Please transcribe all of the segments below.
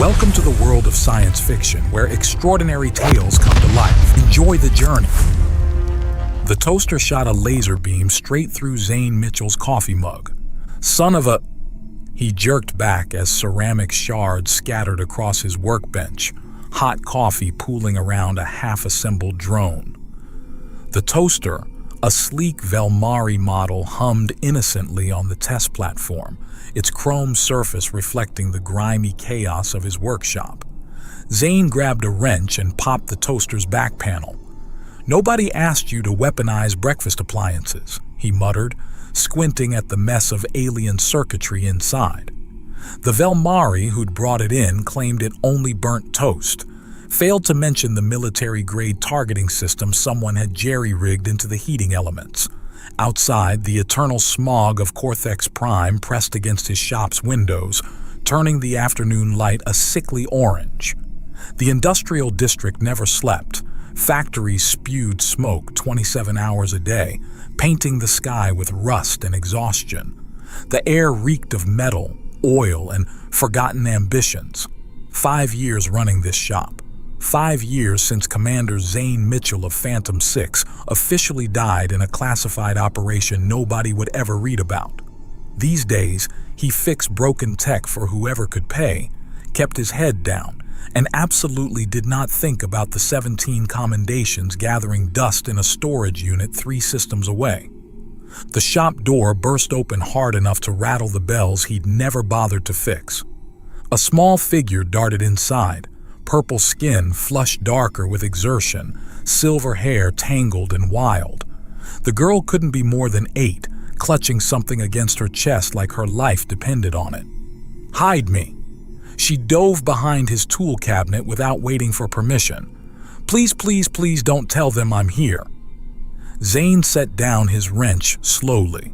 Welcome to the world of science fiction, where extraordinary tales come to life. Enjoy the journey. The toaster shot a laser beam straight through Zane Mitchell's coffee mug. Son of a... He jerked back as ceramic shards scattered across his workbench, hot coffee pooling around a half-assembled drone. The toaster, a sleek Velmari model, hummed innocently on the test platform, its chrome surface reflecting the grimy chaos of his workshop. Zane grabbed a wrench and popped the toaster's back panel. "Nobody asked you to weaponize breakfast appliances," he muttered, squinting at the mess of alien circuitry inside. The Velmari who'd brought it in claimed it only burnt toast, failed to mention the military-grade targeting system someone had jerry-rigged into the heating elements. Outside, the eternal smog of Cortex Prime pressed against his shop's windows, turning the afternoon light a sickly orange. The industrial district never slept. Factories spewed smoke 27 hours a day, painting the sky with rust and exhaustion. The air reeked of metal, oil, and forgotten ambitions. 5 years running this shop. 5 years since Commander Zane Mitchell of Phantom 6 officially died in a classified operation nobody would ever read about. These days, he fixed broken tech for whoever could pay, kept his head down, and absolutely did not think about the 17 commendations gathering dust in a storage unit 3 systems away. The shop door burst open hard enough to rattle the bells he'd never bothered to fix. A small figure darted inside, purple skin flushed darker with exertion, silver hair tangled and wild. The girl couldn't be more than 8, clutching something against her chest like her life depended on it. "Hide me!" She dove behind his tool cabinet without waiting for permission. "Please, please, please don't tell them I'm here." Zane set down his wrench slowly.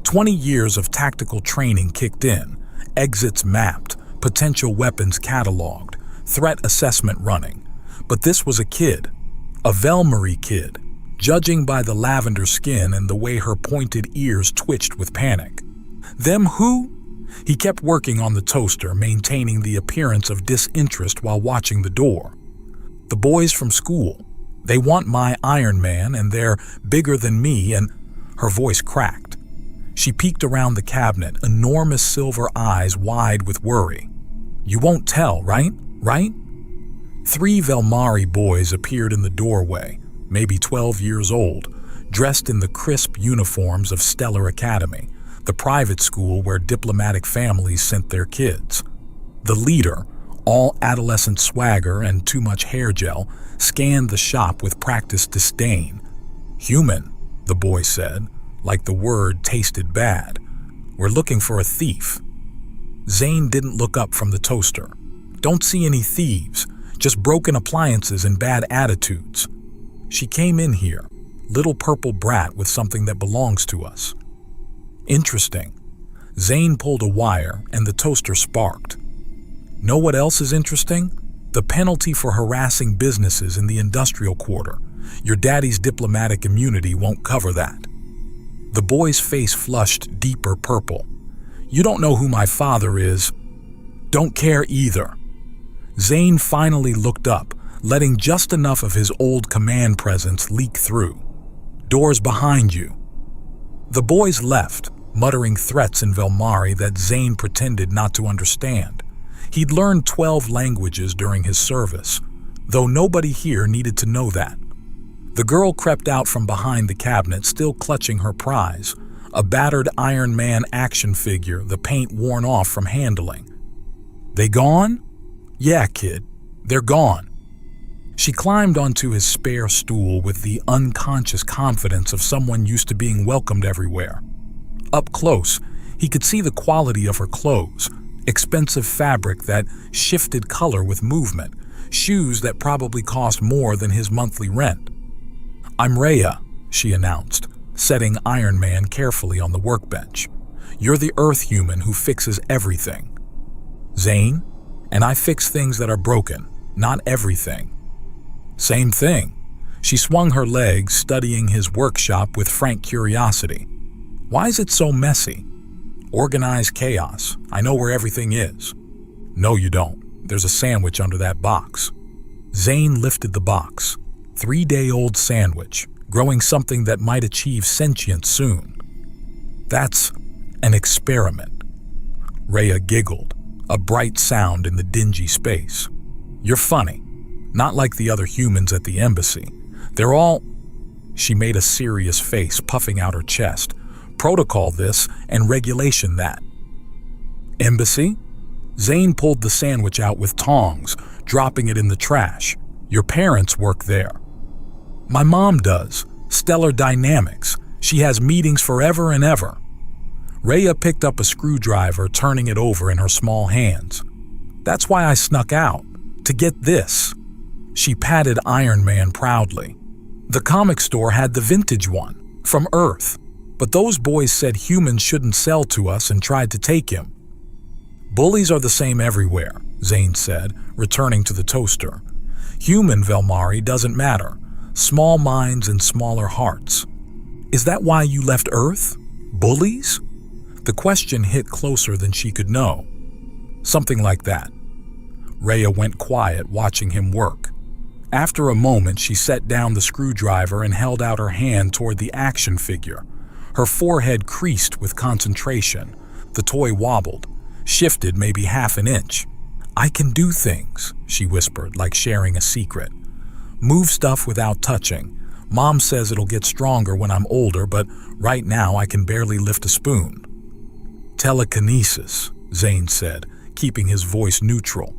20 years of tactical training kicked in, exits mapped, potential weapons cataloged, threat assessment running. But this was a kid, a Velmari kid, judging by the lavender skin and the way her pointed ears twitched with panic. Them who? He kept working on the toaster, maintaining the appearance of disinterest while watching the door. "The boys from school. They want my Iron Man, and they're bigger than me, and..." Her voice cracked. She peeked around the cabinet, enormous silver eyes wide with worry. "You won't tell, right? Right?" 3 Velmari boys appeared in the doorway, maybe 12 years old, dressed in the crisp uniforms of Stellar Academy, the private school where diplomatic families sent their kids. The leader, all adolescent swagger and too much hair gel, scanned the shop with practiced disdain. "Human," the boy said, like the word tasted bad. "We're looking for a thief." Zane didn't look up from the toaster. "Don't see any thieves, just broken appliances and bad attitudes. She came in here, little purple brat with something that belongs to us." "Interesting." Zane pulled a wire and the toaster sparked. "Know what else is interesting? The penalty for harassing businesses in the industrial quarter. Your daddy's diplomatic immunity won't cover that." The boy's face flushed deeper purple. "You don't know who my father is." "Don't care either." Zane finally looked up, letting just enough of his old command presence leak through. "Doors behind you." The boys left, muttering threats in Velmari that Zane pretended not to understand. He'd learned 12 languages during his service, though nobody here needed to know that. The girl crept out from behind the cabinet, still clutching her prize, a battered Iron Man action figure, the paint worn off from handling. "They gone?" "Yeah, kid, they're gone." She climbed onto his spare stool with the unconscious confidence of someone used to being welcomed everywhere. Up close, he could see the quality of her clothes, expensive fabric that shifted color with movement, shoes that probably cost more than his monthly rent. "I'm Rhea," she announced, setting Iron Man carefully on the workbench. "You're the Earth human who fixes everything." "Zane? And I fix things that are broken, not everything." "Same thing." She swung her legs, studying his workshop with frank curiosity. "Why is it so messy?" "Organized chaos. I know where everything is." "No, you don't. there's a sandwich under that box." Zane lifted the box. 3-day-old sandwich, growing something that might achieve sentience soon. "That's an experiment." Rhea giggled, a bright sound in the dingy space. "You're funny. Not like the other humans at the embassy. They're all—" She made a serious face, puffing out her chest. "Protocol this and regulation that." "Embassy?" Zane pulled the sandwich out with tongs, dropping it in the trash. "Your parents work there." "My mom does. Stellar Dynamics. She has meetings forever and ever." Rhea picked up a screwdriver, turning it over in her small hands. "That's why I snuck out. To get this." She patted Iron Man proudly. "The comic store had the vintage one, from Earth, but those boys said humans shouldn't sell to us and tried to take him." "Bullies are the same everywhere," Zane said, returning to the toaster. "Human Velmari doesn't matter. Small minds and smaller hearts." "Is that why you left Earth? Bullies?" The question hit closer than she could know. "Something like that." Rhea went quiet, watching him work. After a moment, she set down the screwdriver and held out her hand toward the action figure. Her forehead creased with concentration. The toy wobbled, shifted maybe half an inch. "I can do things," she whispered, like sharing a secret. "Move stuff without touching. Mom says it'll get stronger when I'm older, but right now I can barely lift a spoon." "Telekinesis," Zane said, keeping his voice neutral.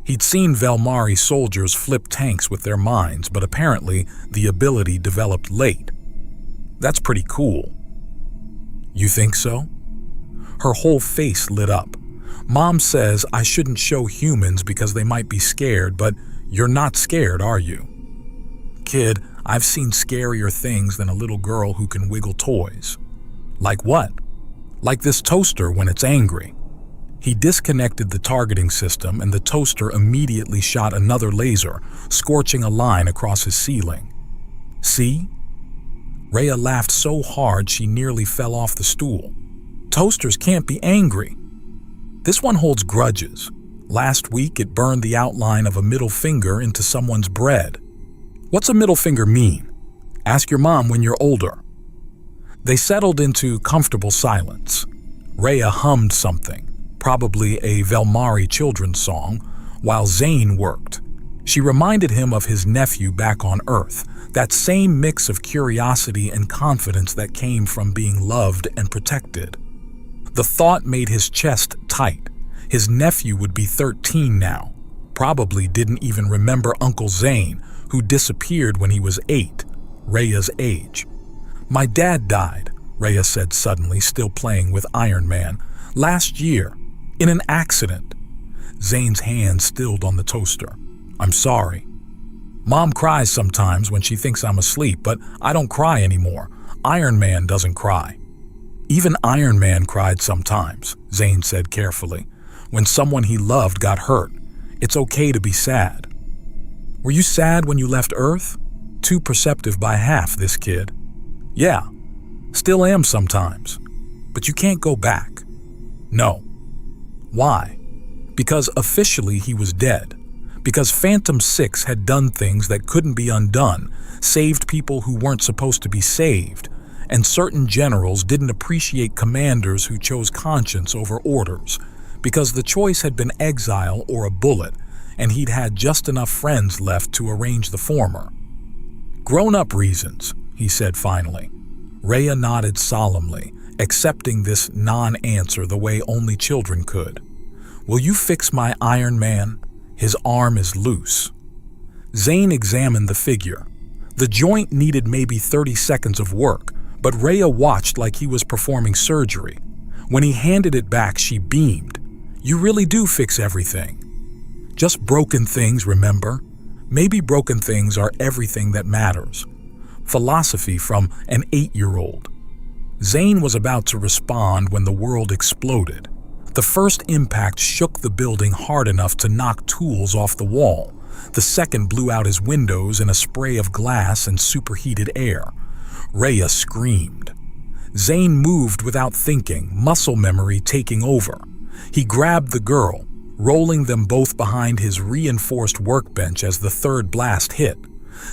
He'd seen Velmari soldiers flip tanks with their minds, but apparently the ability developed late. "That's pretty cool." "You think so?" Her whole face lit up. "Mom says I shouldn't show humans because they might be scared, but you're not scared, are you?" "Kid, I've seen scarier things than a little girl who can wiggle toys." "Like what?" "Like this toaster when it's angry." He disconnected the targeting system, and the toaster immediately shot another laser, scorching a line across his ceiling. "See?" Rhea laughed so hard she nearly fell off the stool. "Toasters can't be angry." "This one holds grudges. Last week it burned the outline of a middle finger into someone's bread." "What's a middle finger mean?" "Ask your mom when you're older." They settled into comfortable silence. Rhea hummed something, probably a Velmari children's song, while Zane worked. She reminded him of his nephew back on Earth, that same mix of curiosity and confidence that came from being loved and protected. The thought made his chest tight. His nephew would be 13 now, probably didn't even remember Uncle Zane, who disappeared when he was 8, Rhea's age. "My dad died," Rhea said suddenly, still playing with Iron Man. "Last year. In an accident." Zane's hand stilled on the toaster. "I'm sorry." "Mom cries sometimes when she thinks I'm asleep, but I don't cry anymore. Iron Man doesn't cry." "Even Iron Man cried sometimes," Zane said carefully. "When someone he loved got hurt. It's okay to be sad." "Were you sad when you left Earth?" Too perceptive by half, this kid. "Yeah. Still am sometimes. But you can't go back." "No." "Why?" "Because officially he was dead. Because Phantom 6 had done things that couldn't be undone, saved people who weren't supposed to be saved, and certain generals didn't appreciate commanders who chose conscience over orders, because the choice had been exile or a bullet, and he'd had just enough friends left to arrange the former." "Grown-up reasons," he said finally. Rhea nodded solemnly, accepting this non-answer the way only children could. "Will you fix my Iron Man? His arm is loose." Zane examined the figure. The joint needed maybe 30 seconds of work, but Rhea watched like he was performing surgery. When he handed it back, she beamed. "You really do fix everything." "Just broken things, remember? Maybe broken things are everything that matters." Philosophy from an 8-year-old. Zane was about to respond when the world exploded. The first impact shook the building hard enough to knock tools off the wall. The second blew out his windows in a spray of glass and superheated air. Rhea screamed. Zane moved without thinking, muscle memory taking over. He grabbed the girl, rolling them both behind his reinforced workbench as the third blast hit.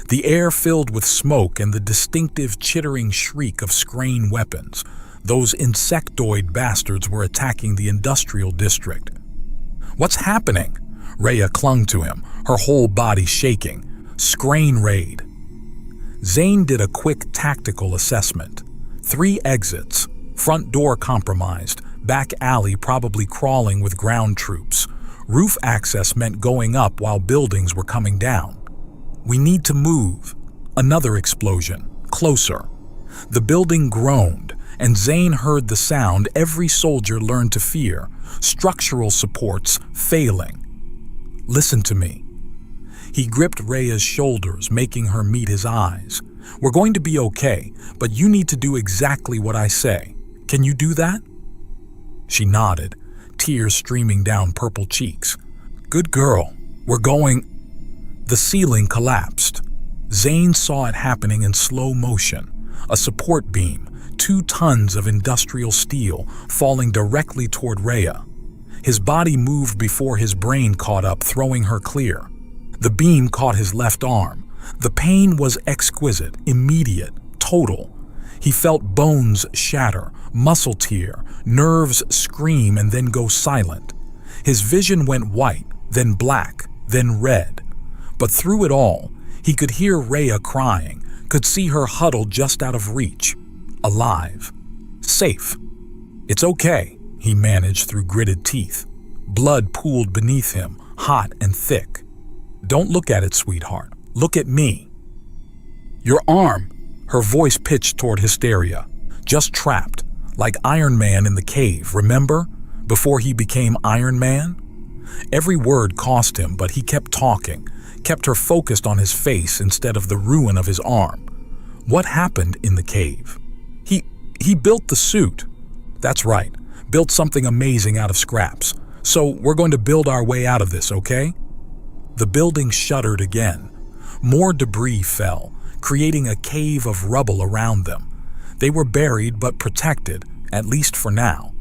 The air filled with smoke and the distinctive chittering shriek of Scrane weapons. Those insectoid bastards were attacking the industrial district. "What's happening?" Rhea clung to him, her whole body shaking. "Scrane raid." Zane did a quick tactical assessment. 3 exits, front door compromised, back alley probably crawling with ground troops. Roof access meant going up while buildings were coming down. "We need to move." Another explosion, closer. The building groaned, and Zane heard the sound every soldier learned to fear, structural supports failing. "Listen to me." He gripped Rhea's shoulders, making her meet his eyes. "We're going to be okay, but you need to do exactly what I say. Can you do that?" She nodded, tears streaming down purple cheeks. "Good girl. We're going—" The ceiling collapsed. Zane saw it happening in slow motion. A support beam, 2 tons of industrial steel, falling directly toward Rhea. His body moved before his brain caught up, throwing her clear. The beam caught his left arm. The pain was exquisite, immediate, total. He felt bones shatter, muscle tear, nerves scream and then go silent. His vision went white, then black, then red. But through it all, he could hear Rhea crying, could see her huddled just out of reach. Alive. Safe. "It's okay," he managed through gritted teeth. Blood pooled beneath him, hot and thick. "Don't look at it, sweetheart. Look at me." "Your arm," her voice pitched toward hysteria. "Just trapped, like Iron Man in the cave, remember? Before he became Iron Man?" Every word cost him, but he kept talking, kept her focused on his face instead of the ruin of his arm. "What happened in the cave?" He built the suit." "That's right. Built something amazing out of scraps. So we're going to build our way out of this, okay?" The building shuddered again. More debris fell, creating a cave of rubble around them. They were buried but protected, at least for now.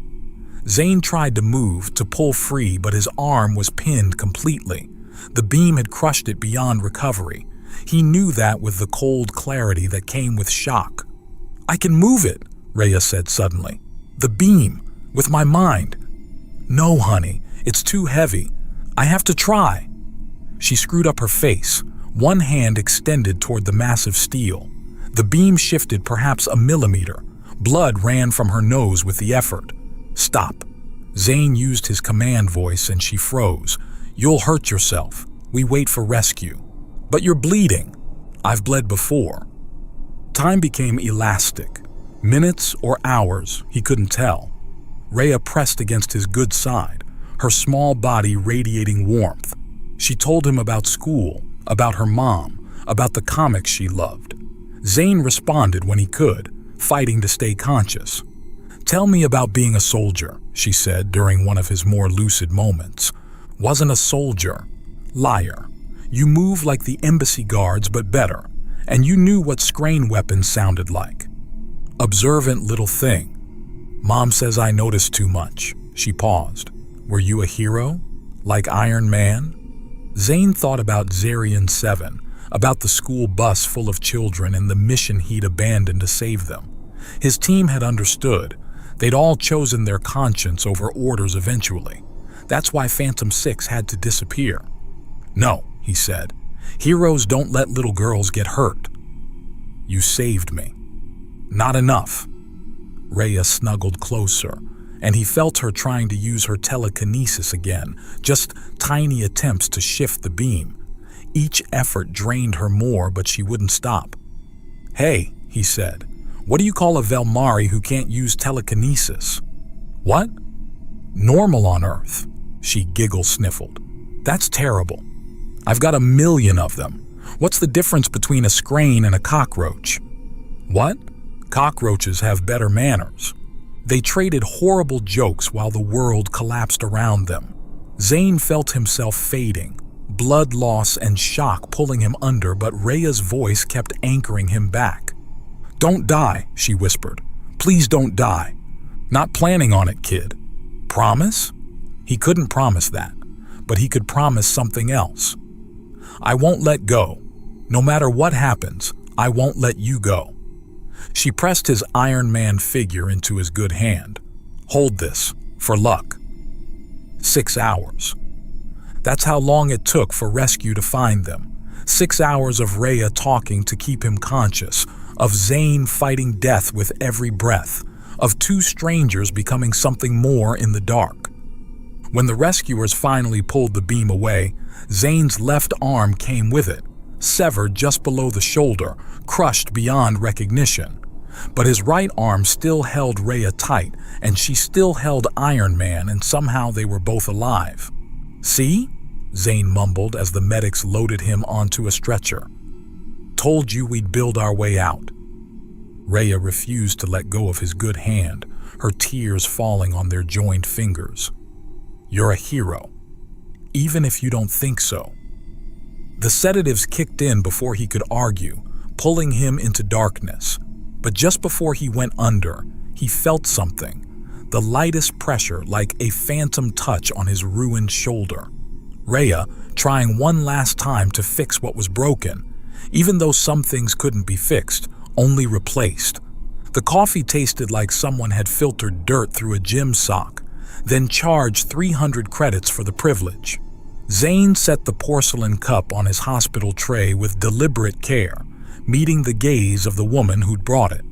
Zane tried to move, to pull free, but his arm was pinned completely. The beam had crushed it beyond recovery. He knew that with the cold clarity that came with shock. "I can move it," Rhea said suddenly. "The beam, with my mind." "No, honey, it's too heavy. I have to try." She screwed up her face, one hand extended toward the massive steel. The beam shifted perhaps a millimeter. Blood ran from her nose with the effort. "Stop." Zane used his command voice and she froze. "You'll hurt yourself. We wait for rescue." "But you're bleeding." "I've bled before." Time became elastic. Minutes or hours, he couldn't tell. Rhea pressed against his good side, her small body radiating warmth. She told him about school, about her mom, about the comics she loved. Zane responded when he could, fighting to stay conscious. "Tell me about being a soldier," she said during one of his more lucid moments. "Wasn't a soldier. Liar. You move like the embassy guards but better, and you knew what Scrane weapons sounded like." "Observant little thing. Mom says I noticed too much." She paused. "Were you a hero? Like Iron Man?" Zane thought about Zarian 7, about the school bus full of children and the mission he'd abandoned to save them. His team had understood. They'd all chosen their conscience over orders eventually. That's why Phantom 6 had to disappear. "No," he said. "Heroes don't let little girls get hurt." "You saved me." "Not enough." Rhea snuggled closer, and he felt her trying to use her telekinesis again, just tiny attempts to shift the beam. Each effort drained her more, but she wouldn't stop. "Hey," he said, "what do you call a Velmari who can't use telekinesis?" "What?" "Normal on Earth." She giggle-sniffled. "That's terrible. I've got 1,000,000 of them. What's the difference between a Scrane and a cockroach?" "What?" "Cockroaches have better manners." They traded horrible jokes while the world collapsed around them. Zane felt himself fading, blood loss and shock pulling him under, but Rhea's voice kept anchoring him back. "Don't die," she whispered. "Please don't die." "Not planning on it, kid." "Promise?" He couldn't promise that. but he could promise something else. "I won't let go. No matter what happens, I won't let you go." She pressed his Iron Man figure into his good hand. "Hold this, for luck." 6 hours. That's how long it took for rescue to find them. 6 hours of Rhea talking to keep him conscious, of Zane fighting death with every breath, of two strangers becoming something more in the dark. When the rescuers finally pulled the beam away, Zane's left arm came with it, severed just below the shoulder, crushed beyond recognition. But his right arm still held Rhea tight, and she still held Iron Man, and somehow they were both alive. "See?" Zane mumbled as the medics loaded him onto a stretcher. "Told you we'd build our way out." Rhea refused to let go of his good hand, her tears falling on their joined fingers. "You're a hero, even if you don't think so." The sedatives kicked in before he could argue, pulling him into darkness. But just before he went under, he felt something, the lightest pressure, like a phantom touch on his ruined shoulder. Rhea, trying one last time to fix what was broken, even though some things couldn't be fixed, only replaced. The coffee tasted like someone had filtered dirt through a gym sock, then charged 300 credits for the privilege. Zane set the porcelain cup on his hospital tray with deliberate care, meeting the gaze of the woman who'd brought it.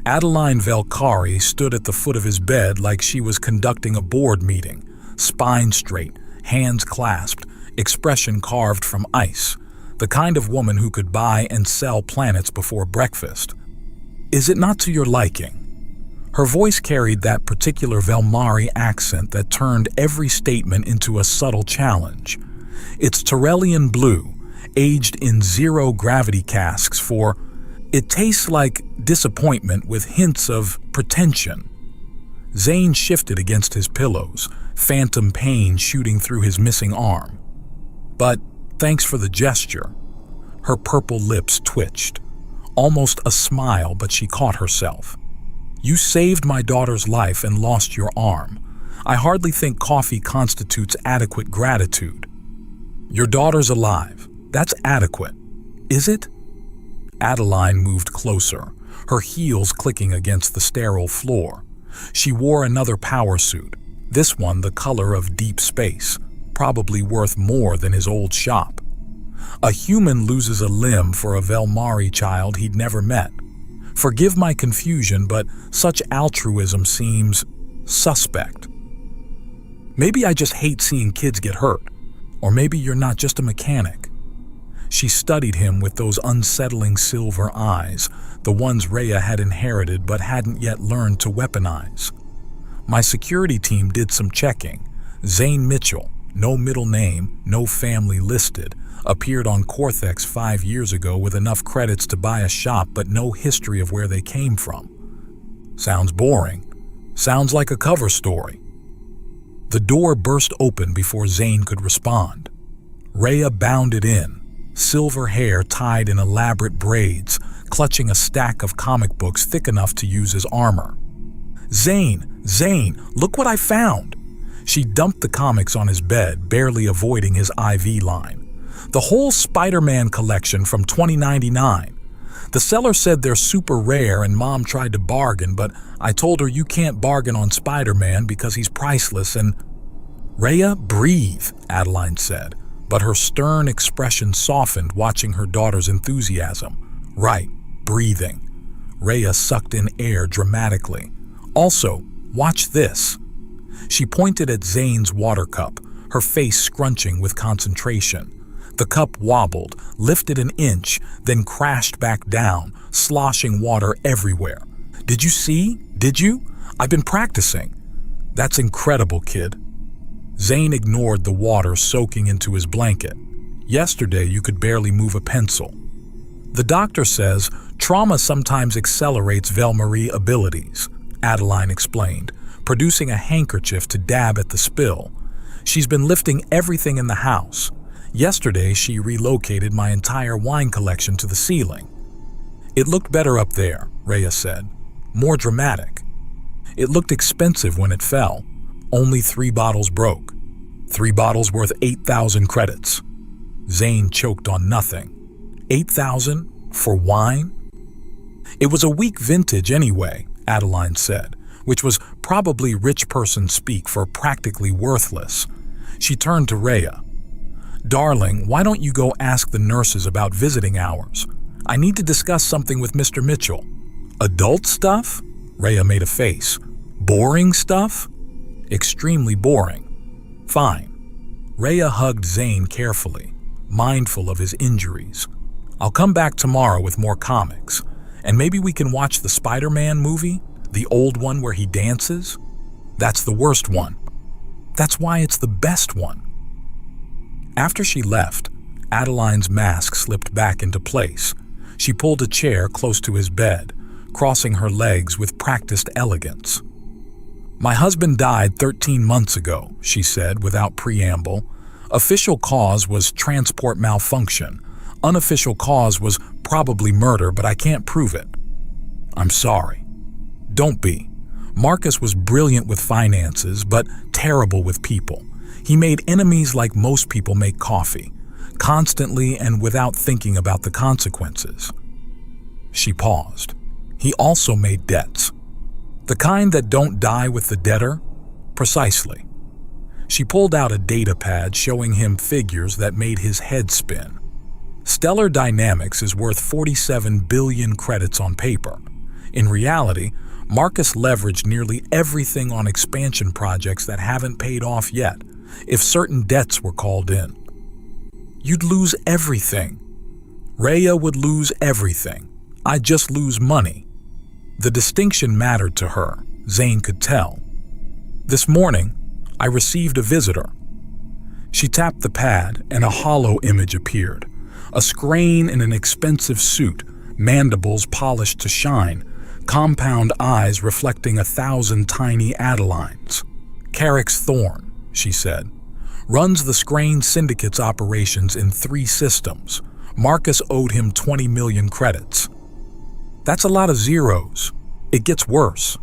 Adeline Velkari stood at the foot of his bed like she was conducting a board meeting, spine straight, hands clasped, expression carved from ice, the kind of woman who could buy and sell planets before breakfast. "Is it not to your liking?" Her voice carried that particular Velmari accent that turned every statement into a subtle challenge. "It's Tyrellian blue, aged in zero-gravity casks for... It tastes like disappointment with hints of pretension." Zane shifted against his pillows, phantom pain shooting through his missing arm. "But thanks for the gesture." Her purple lips twitched. Almost a smile, but she caught herself. "You saved my daughter's life and lost your arm. I hardly think coffee constitutes adequate gratitude." "Your daughter's alive. That's adequate. Is it?" Adeline moved closer, her heels clicking against the sterile floor. She wore another power suit, this one the color of deep space, probably worth more than his old shop. A human loses a limb for a Velmari child he'd never met. Forgive my confusion, but such altruism seems suspect. Maybe I just hate seeing kids get hurt, or maybe you're not just a mechanic. She studied him with those unsettling silver eyes, the ones Rhea had inherited but hadn't yet learned to weaponize. "My security team did some checking. Zane Mitchell, no middle name, no family listed, appeared on Cortex 5 years ago with enough credits to buy a shop but no history of where they came from." Sounds boring. Sounds like a cover story. The door burst open before Zane could respond. Rhea bounded in, silver hair tied in elaborate braids, clutching a stack of comic books thick enough to use as armor. Zane, look what I found!" She dumped the comics on his bed, barely avoiding his IV line. "The whole Spider-Man collection from 2099. The seller said they're super rare and Mom tried to bargain, but I told her you can't bargain on Spider-Man because he's priceless and..." "Rhea, breathe," Adeline said, but her stern expression softened watching her daughter's enthusiasm. "Right, breathing." Rhea sucked in air dramatically. "Also, watch this." She pointed at Zane's water cup, her face scrunching with concentration. The cup wobbled, lifted an inch, then crashed back down, sloshing water everywhere. "Did you see? Did you? I've been practicing." "That's incredible, kid." Zane ignored the water soaking into his blanket. "Yesterday you could barely move a pencil." "The doctor says trauma sometimes accelerates Velmari abilities," Adeline explained, producing a handkerchief to dab at the spill. "She's been lifting everything in the house. Yesterday she relocated my entire wine collection to the ceiling." "It looked better up there," Rhea said. "More dramatic." "It looked expensive when it fell. Only 3 bottles broke." 3 bottles worth 8,000 credits. Zane choked on nothing. 8,000 for wine? It was a weak vintage anyway, Adeline said, which was probably rich person speak for practically worthless. She turned to Rhea. Darling, why don't you go ask the nurses about visiting hours? I need to discuss something with Mr. Mitchell. Adult stuff? Rhea made a face. Boring stuff? Extremely boring. Fine. Rhea hugged Zane carefully, mindful of his injuries. I'll come back tomorrow with more comics, and maybe we can watch the Spider-Man movie, the old one where he dances. That's the worst one. That's why it's the best one. After she left, Adeline's mask slipped back into place. She pulled a chair close to his bed, crossing her legs with practiced elegance. My husband died 13 months ago, she said without preamble. Official cause was transport malfunction. Unofficial cause was probably murder, but I can't prove it. I'm sorry. Don't be. Marcus was brilliant with finances, but terrible with people. He made enemies like most people make coffee, constantly and without thinking about the consequences. She paused. He also made debts. The kind that don't die with the debtor? Precisely. She pulled out a data pad showing him figures that made his head spin. Stellar Dynamics is worth 47 billion credits on paper. In reality, Marcus leveraged nearly everything on expansion projects that haven't paid off yet, if certain debts were called in. You'd lose everything. Rhea would lose everything. I'd just lose money. The distinction mattered to her, Zane could tell. This morning, I received a visitor. She tapped the pad and a hollow image appeared. A scrain in an expensive suit, mandibles polished to shine, compound eyes reflecting 1,000 tiny Adelines. Carrick's Thorn, she said, runs the Scrain Syndicate's operations in 3 systems. Marcus owed him 20 million credits. That's a lot of zeros. It gets worse.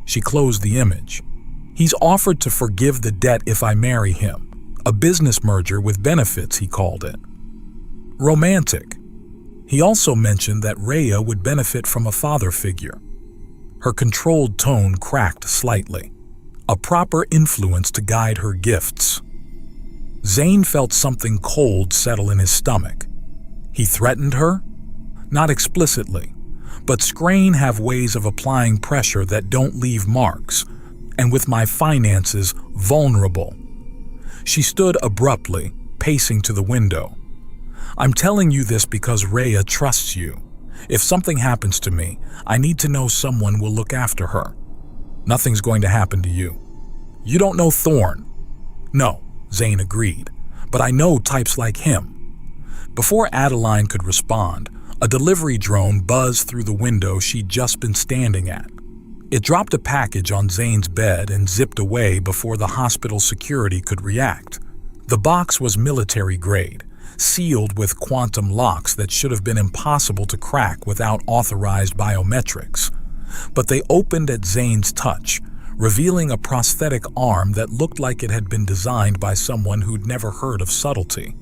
She closed the image. He's offered to forgive the debt if I marry him. A business merger with benefits, he called it. Romantic. He also mentioned that Rhea would benefit from a father figure. Her controlled tone cracked slightly. A proper influence to guide her gifts. Zane felt something cold settle in his stomach. He threatened her? Not explicitly, but Scrain have ways of applying pressure that don't leave marks, and with my finances vulnerable. She stood abruptly, pacing to the window. I'm telling you this because Rhea trusts you. If something happens to me, I need to know someone will look after her. Nothing's going to happen to you. You don't know Thorn. No, Zane agreed, but I know types like him. Before Adeline could respond, a delivery drone buzzed through the window she'd just been standing at. It dropped a package on Zane's bed and zipped away before the hospital security could react. The box was military grade, sealed with quantum locks that should have been impossible to crack without authorized biometrics. But they opened at Zane's touch, revealing a prosthetic arm that looked like it had been designed by someone who'd never heard of subtlety.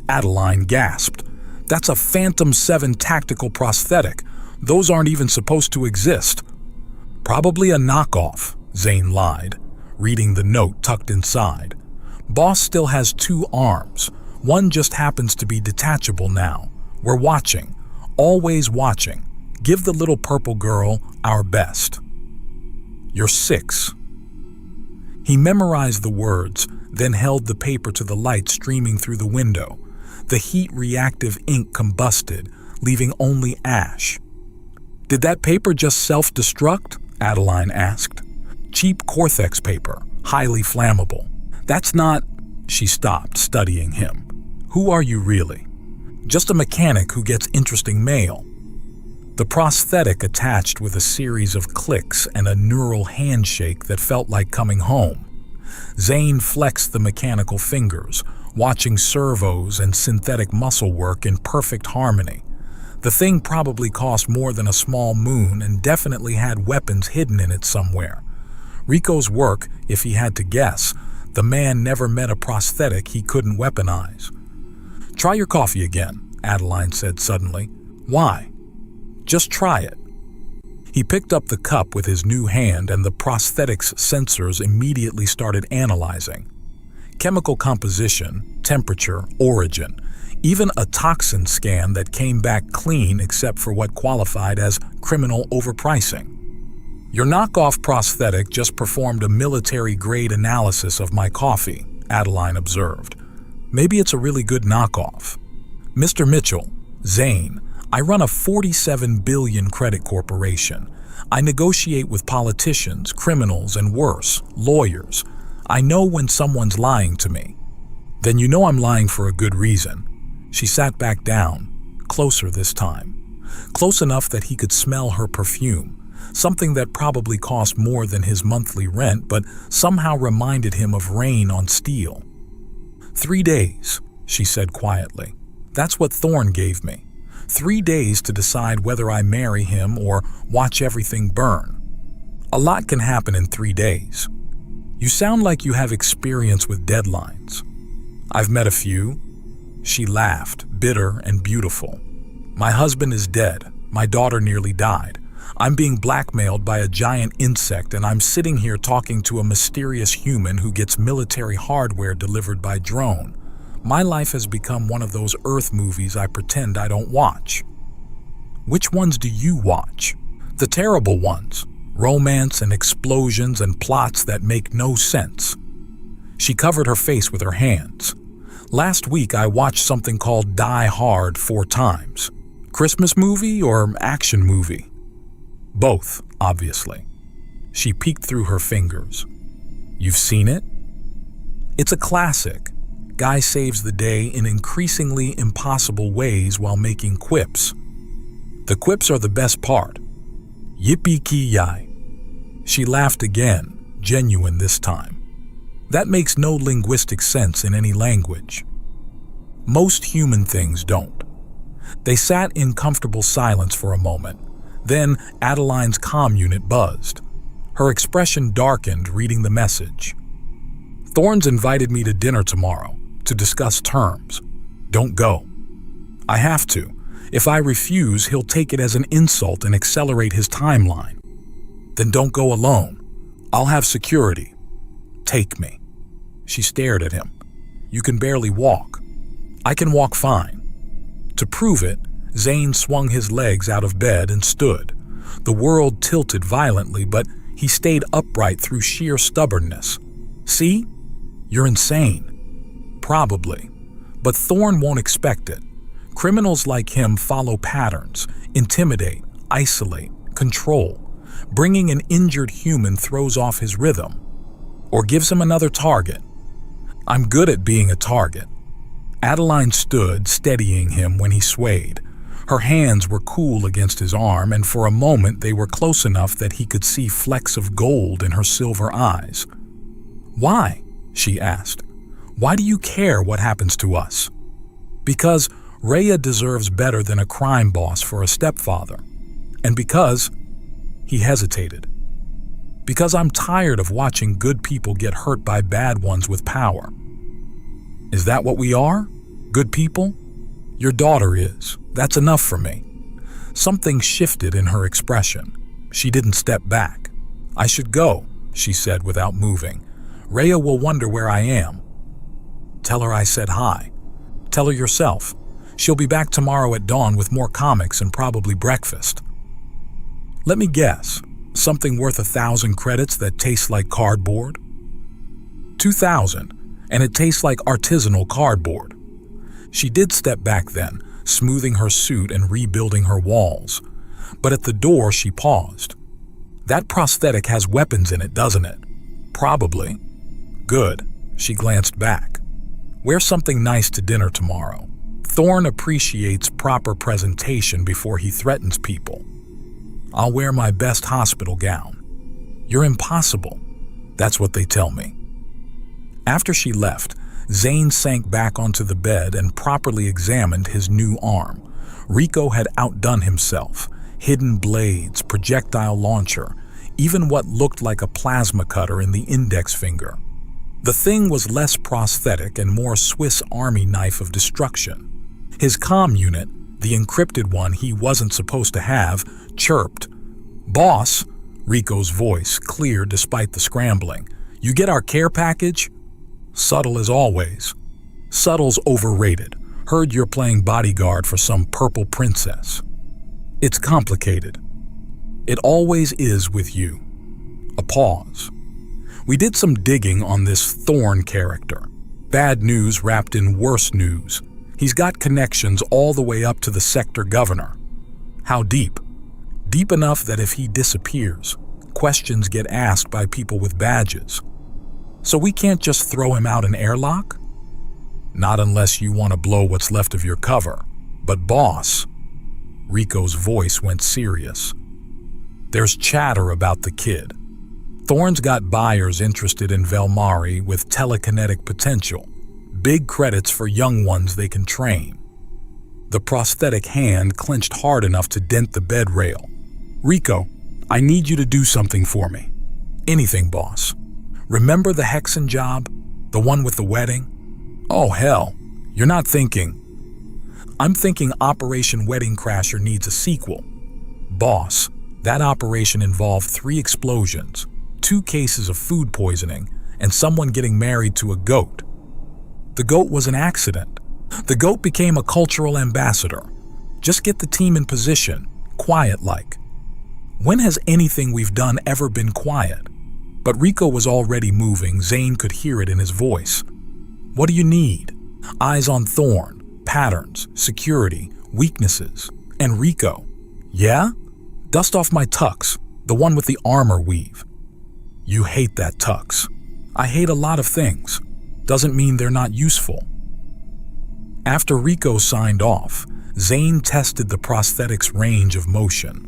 Adeline gasped. That's a Phantom 7 tactical prosthetic. Those aren't even supposed to exist. Probably a knockoff, Zane lied, reading the note tucked inside. Boss still has 2 arms. One just happens to be detachable now. We're watching, always watching. Give the little purple girl our best. You're 6. He memorized the words, then held the paper to the light streaming through the window. The heat-reactive ink combusted, leaving only ash. Did that paper just self-destruct? Adeline asked. Cheap Cortex paper, highly flammable. That's not... She stopped, studying him. Who are you really? Just a mechanic who gets interesting mail. The prosthetic attached with a series of clicks and a neural handshake that felt like coming home. Zane flexed the mechanical fingers, watching servos and synthetic muscle work in perfect harmony. The thing probably cost more than a small moon and definitely had weapons hidden in it somewhere. Rico's work, if he had to guess, The man never met a prosthetic he couldn't weaponize. "Try your coffee again," Adeline said suddenly. "Why?" "Just try it." He picked up the cup with his new hand, and the prosthetic's sensors immediately started analyzing. Chemical composition, temperature, origin, even a toxin scan that came back clean except for what qualified as criminal overpricing. "Your knockoff prosthetic just performed a military-grade analysis of my coffee," Adeline observed. "Maybe it's a really good knockoff." "Mr. Mitchell, Zane, I run a 47 billion credit corporation. I negotiate with politicians, criminals, and worse, lawyers. I know when someone's lying to me." "Then you know I'm lying for a good reason." She sat back down, closer this time. Close enough that he could smell her perfume, something that probably cost more than his monthly rent but somehow reminded him of rain on steel. 3 days, she said quietly. "That's what Thorne gave me. 3 days to decide whether I marry him or watch everything burn. A lot can happen in 3 days. You sound like you have experience with deadlines." "I've met a few." She laughed, bitter and beautiful. "My husband is dead. My daughter nearly died. I'm being blackmailed by a giant insect, and I'm sitting here talking to a mysterious human who gets military hardware delivered by drone. My life has become one of those Earth movies I pretend I don't watch." "Which ones do you watch?" "The terrible ones. Romance and explosions and plots that make no sense." She covered her face with her hands. "Last week I watched something called Die Hard 4 times. Christmas movie or action movie?" "Both, obviously." She peeked through her fingers. "You've seen it?" "It's a classic. Guy saves the day in increasingly impossible ways while making quips. The quips are the best part. Yippee-ki-yay." She laughed again, genuine this time. "That makes no linguistic sense in any language." Most human things don't. They sat in comfortable silence for a moment. Then Adeline's comm unit buzzed. Her expression darkened, reading the message. "Thorne's invited me to dinner tomorrow to discuss terms. Don't go." "I have to. If I refuse, he'll take it as an insult and accelerate his timeline." "Then don't go alone. I'll have security. Take me." She stared at him. "You can barely walk." "I can walk fine." To prove it, Zane swung his legs out of bed and stood. The world tilted violently, but he stayed upright through sheer stubbornness. "See? You're insane." "Probably. But Thorne won't expect it. Criminals like him follow patterns, intimidate, isolate, control. Bringing an injured human throws off his rhythm. Or gives him another target. I'm good at being a target." Adeline stood, steadying him when he swayed. Her hands were cool against his arm, and for a moment they were close enough that he could see flecks of gold in her silver eyes. "Why?" she asked. "Why do you care what happens to us?" "Because Rhea deserves better than a crime boss for a stepfather. And because..." He hesitated. "Because I'm tired of watching good people get hurt by bad ones with power." "Is that what we are? Good people?" "Your daughter is. That's enough for me." Something shifted in her expression. She didn't step back. "I should go," she said without moving. "Rhea will wonder where I am." "Tell her I said hi." "Tell her yourself. She'll be back tomorrow at dawn with more comics and probably breakfast." "Let me guess. Something worth 1,000 credits that tastes like cardboard?" 2,000, and it tastes like artisanal cardboard. She did step back then, smoothing her suit and rebuilding her walls. But at the door she paused. "That prosthetic has weapons in it, doesn't it?" "Probably." "Good." She glanced back. "Wear something nice to dinner tomorrow. Thorne appreciates proper presentation before he threatens people." "I'll wear my best hospital gown." "You're impossible." "That's what they tell me." After she left, Zane sank back onto the bed and properly examined his new arm. Rico had outdone himself. Hidden blades, projectile launcher, even what looked like a plasma cutter in the index finger. The thing was less prosthetic and more Swiss Army knife of destruction. His comm unit, the encrypted one he wasn't supposed to have, chirped. "Boss," Rico's voice, clear despite the scrambling. "You get our care package?" Subtle as always. Subtle's overrated. Heard you're playing bodyguard for some purple princess. It's complicated. It always is with you. A pause. We did some digging on this Thorn character. Bad news wrapped in worse news. He's got connections all the way up to the sector governor. How deep? Deep enough that if he disappears, questions get asked by people with badges. So we can't just throw him out an airlock? Not unless you want to blow what's left of your cover. But boss, Rico's voice went serious. There's chatter about the kid. Thorn's got buyers interested in Velmari with telekinetic potential. Big credits for young ones they can train. The prosthetic hand clenched hard enough to dent the bed rail. Rico, I need you to do something for me. Anything, boss. Remember the Hexen job? The one with the wedding? Oh, hell. You're not thinking. I'm thinking Operation Wedding Crasher needs a sequel. Boss, that operation involved 3 explosions, 2 cases of food poisoning, and someone getting married to a goat. The goat was an accident. The goat became a cultural ambassador. Just get the team in position, quiet-like. When has anything we've done ever been quiet? But Rico was already moving. Zane could hear it in his voice. What do you need? Eyes on Thorn, patterns, security, weaknesses. And Rico. Yeah? Dust off my tux, the one with the armor weave. You hate that tux. I hate a lot of things. Doesn't mean they're not useful. After Rico signed off, Zane tested the prosthetic's range of motion.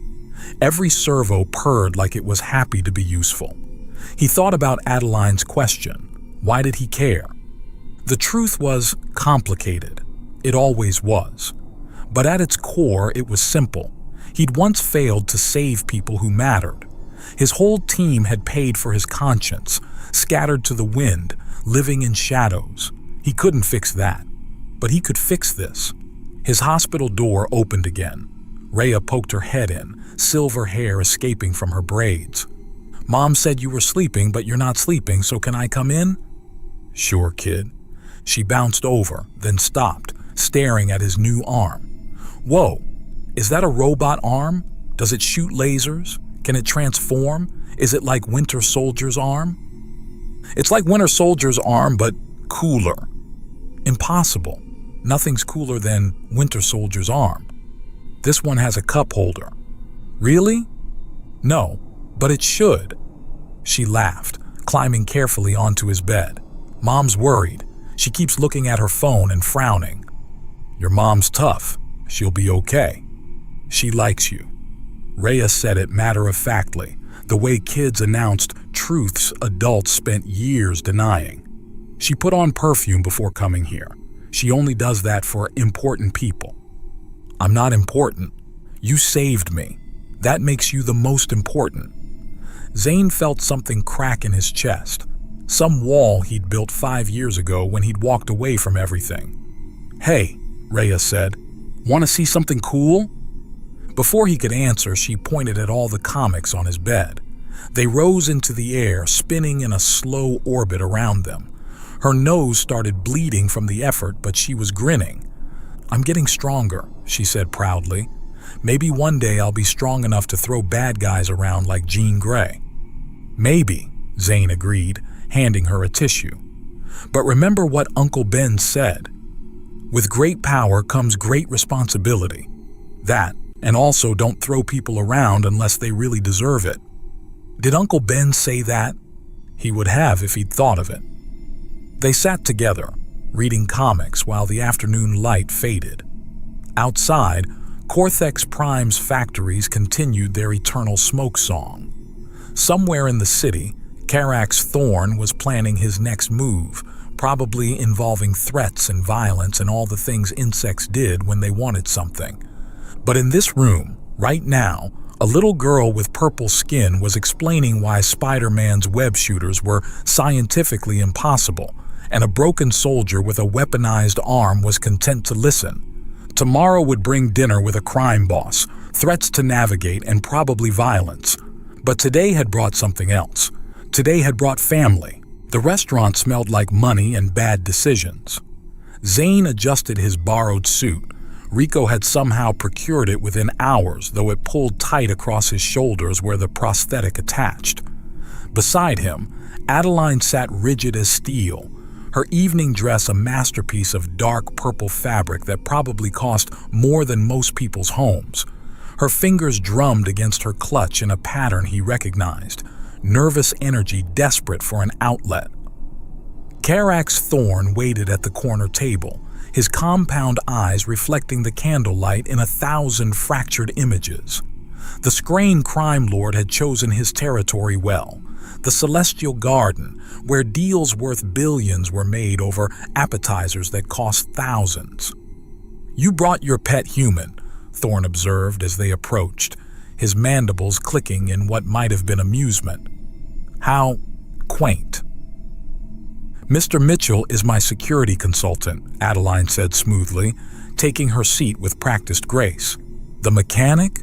Every servo purred like it was happy to be useful. He thought about Adeline's question. Why did he care? The truth was complicated. It always was. But at its core, it was simple. He'd once failed to save people who mattered. His whole team had paid for his conscience, scattered to the wind, living in shadows. He couldn't fix that. But he could fix this. His hospital door opened again. Rhea poked her head in, silver hair escaping from her braids. Mom said you were sleeping, but you're not sleeping, so can I come in? Sure, kid. She bounced over, then stopped, staring at his new arm. Whoa, is that a robot arm? Does it shoot lasers? Can it transform? Is it like Winter Soldier's arm? It's like Winter Soldier's arm, but cooler. Impossible. Nothing's cooler than Winter Soldier's arm. This one has a cup holder. Really? No, but it should. She laughed, climbing carefully onto his bed. Mom's worried. She keeps looking at her phone and frowning. Your mom's tough. She'll be okay. She likes you. Rhea said it matter-of-factly, the way kids announced truths adults spent years denying. She put on perfume before coming here. She only does that for important people. I'm not important. You saved me. That makes you the most important. Zane felt something crack in his chest. Some wall he'd built 5 years ago when he'd walked away from everything. Hey, Rhea said, want to see something cool? Before he could answer, she pointed at all the comics on his bed. They rose into the air, spinning in a slow orbit around them. Her nose started bleeding from the effort, but she was grinning. I'm getting stronger, she said proudly. Maybe one day I'll be strong enough to throw bad guys around like Jean Grey. Maybe, Zane agreed, handing her a tissue. But remember what Uncle Ben said. With great power comes great responsibility. That, and also don't throw people around unless they really deserve it. Did Uncle Ben say that? He would have if he'd thought of it. They sat together, reading comics while the afternoon light faded. Outside, Cortex Prime's factories continued their eternal smoke song. Somewhere in the city, Carax Thorn was planning his next move, probably involving threats and violence and all the things insects did when they wanted something. But in this room, right now, A little girl with purple skin was explaining why Spider-Man's web shooters were scientifically impossible, and a broken soldier with a weaponized arm was content to listen. Tomorrow would bring dinner with a crime boss, threats to navigate, and probably violence. But today had brought something else. Today had brought family. The restaurant smelled like money and bad decisions. Zane adjusted his borrowed suit. Rico had somehow procured it within hours, though it pulled tight across his shoulders where the prosthetic attached. Beside him, Adeline sat rigid as steel, her evening dress a masterpiece of dark purple fabric that probably cost more than most people's homes. Her fingers drummed against her clutch in a pattern he recognized, nervous energy desperate for an outlet. Carax Thorn waited at the corner table, his compound eyes reflecting the candlelight in 1,000 fractured images. The Scrane crime lord had chosen his territory well, the Celestial Garden, where deals worth billions were made over appetizers that cost thousands. "You brought your pet human," Thorn observed as they approached, his mandibles clicking in what might have been amusement. "How quaint." "Mr. Mitchell is my security consultant," Adeline said smoothly, taking her seat with practiced grace. "The mechanic?"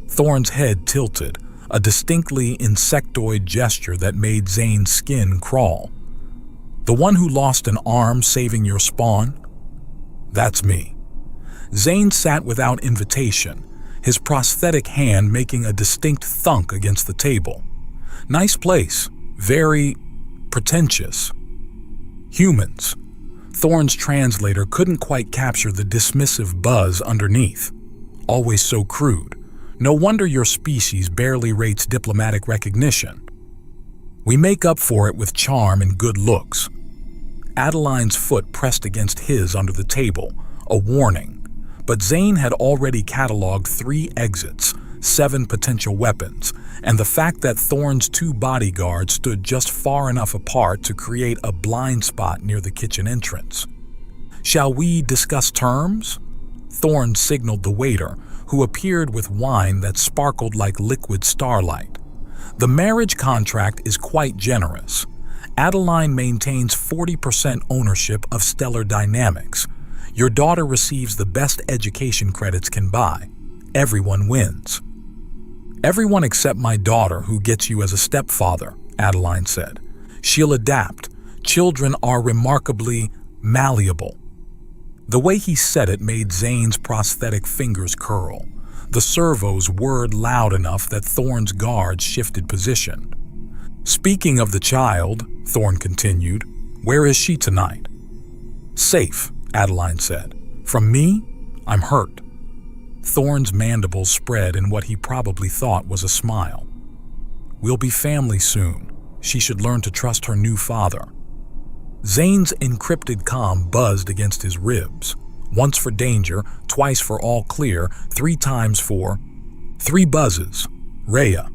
Thorn's head tilted, a distinctly insectoid gesture that made Zane's skin crawl. "The one who lost an arm saving your spawn?" "That's me." Zane sat without invitation, his prosthetic hand making a distinct thunk against the table. "Nice place. Very pretentious." "Humans." Thorn's translator couldn't quite capture the dismissive buzz underneath. "Always so crude. No wonder your species barely rates diplomatic recognition." "We make up for it with charm and good looks." Adeline's foot pressed against his under the table, a warning. But Zane had already cataloged 3 exits, 7 potential weapons, and the fact that Thorn's 2 bodyguards stood just far enough apart to create a blind spot near the kitchen entrance. "Shall we discuss terms?" Thorn signaled the waiter, who appeared with wine that sparkled like liquid starlight. "The marriage contract is quite generous. Adeline maintains 40% ownership of Stellar Dynamics. Your daughter receives the best education credits can buy. Everyone wins." "Everyone except my daughter, who gets you as a stepfather," Adeline said. "She'll adapt. Children are remarkably malleable." The way he said it made Zane's prosthetic fingers curl. The servos whirred loud enough that Thorn's guards shifted position. "Speaking of the child," Thorn continued, "where is she tonight?" "Safe," Adeline said. "From me, I'm hurt." Thorn's mandibles spread in what he probably thought was a smile. "We'll be family soon. She should learn to trust her new father." Zane's encrypted comm buzzed against his ribs. Once for danger, twice for all clear, 3 times for 3 buzzes. "Rhea."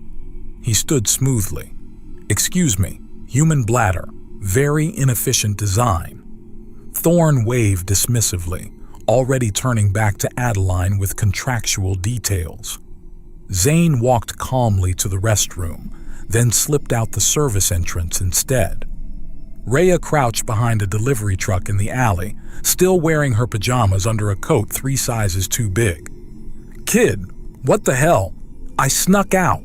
He stood smoothly. "Excuse me, human bladder. Very inefficient design." Thorn waved dismissively, already turning back to Adeline with contractual details. Zane walked calmly to the restroom, then slipped out the service entrance instead. Rhea crouched behind a delivery truck in the alley, still wearing her pajamas under a coat 3 sizes too big. "Kid, what the hell? I snuck out."